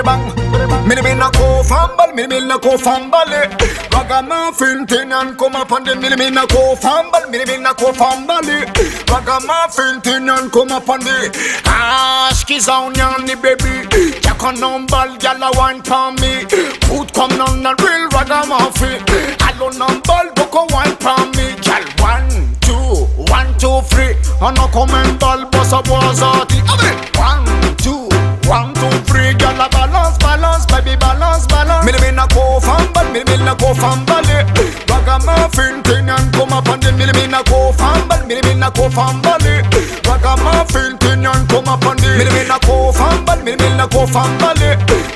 bang. Me na go fumble, me na go fumble. Ragamuffin thing and come up on the me na go fumble, me na go fumble. Ragamuffin thing and come up on the skis on the baby. Jack on numbal, gyal a wine for me. Food come on the real ragamuffin. Hello numbal, boko wine for me. Gyal 1, 2, 1, 2, 3. I no come and ball, boss up was out. 1, 2, 1, 2, 3. Gyal a balance, balance, baby balance, balance. Me na go fumble, me na go fumble. Ragamuffin thing and come up on the me na go fumble, me na go fumble. Ragamuffin thing and come up on the me na go fumble, me na go fumble.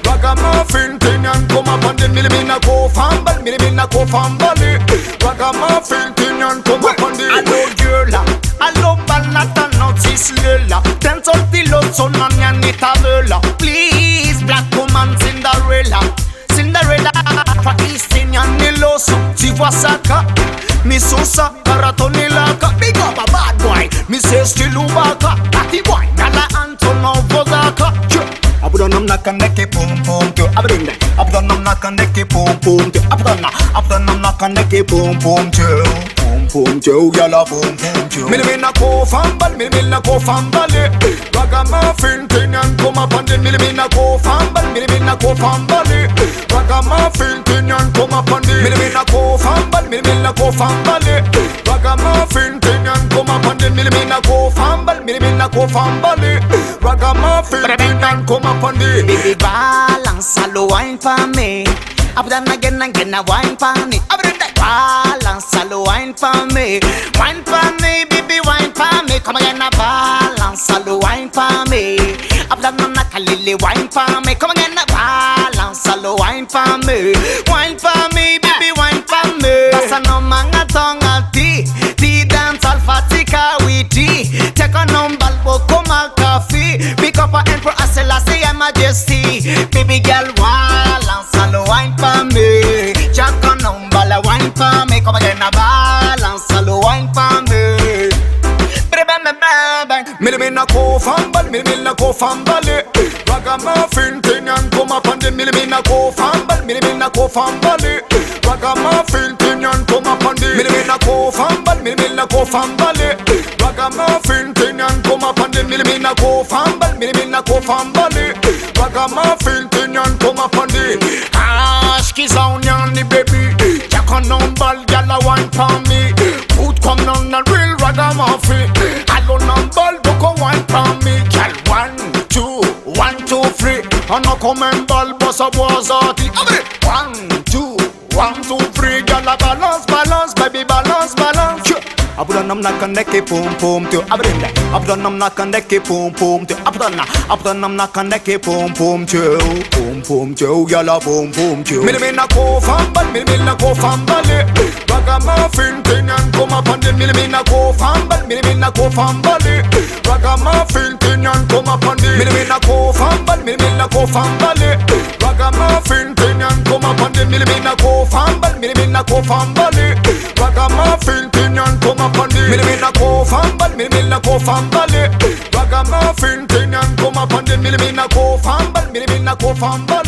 Ragamuffin thing and come up on the me na go fumble, me na go fumble. Ragamuffin thing and come up on the hello girl, hello balata notice lela. Ten sol pilot son manyanita vela. Please black woman Cinderella. Cinderella, fa Christina Niloso. Tu vois ça ka, mi sosa, karatoni laka. Big up a bad boy, mi say still ubaka. Party boy, nala Antonov Vozaka. Abdonam nakandeke pum pum to abrinda. Abdonam nakandeke pum pum to Abdonam nakandeke pum pum to pum to yala pum pum to. Me na go fumble, me na go fumble. Ragamuffin thing and come up on the me na go fumble, me na go fumble. Ragamuffin thing and come up on the me na go fumble, me na go fumble. Ragamuffin thing and come up on the me na go fumble, me na go fumble. Ragamuffin thing and come up on the baby balance, hello wine for me. Up then again and get a wine for me. Up then balance, hello wine for me. Wine for me, baby wine for me. Come again a balance, hello wine for me. Up then I'm not a lily wine for me. Come again a balance, hello wine for me. Wine for me, baby wine for me. Basa no manga tonga tea, tea dance alfatica with tea. Take a number boko ma coffee. Pick up a emperor Selassie and Majesty. Baby girl balance, hello wine for me. Jack on number wine for me. Come again a balance, hello wine for me. Me na go fumble, me na go fumble. Ragamuffin thing and come up on the me na go fumble, me na go fumble. Ragamuffin thing and come up on the me na go fumble, me na go fumble. Ragamuffin thing and come up on the me na go fumble, me na go fumble. Ragamuffin thing and come up on the skis on the baby. Jack on numbal, gyal a wine for me. Food come on the real ragamuffin. Hello numbal, boko wine for me. Gyal 1, 2, 1, 2, 3. I no come and ball, boss up was out. 1, 2, 1, 2, 3. Gyal a balance, balance, baby balance, balance. Abdonam nakandeke pum pum to abrinda. Abdonam nakandeke pum pum to Abdonam nakandeke pum pum to yala pum pum to. Me na go fumble, me na go fumble. Ragamuffin thing and come up on the me na go fumble, me na go fumble. Ragamuffin thing and come up on the me na go fumble, me na go fumble. Ragamuffin thing and come up on the me na go fumble, me na go fumble. Ragamuffin thing and come up on the me na go fumble, me na go fumble. Ragamuffin thing and come up on the me na go fumble, me na go fumble.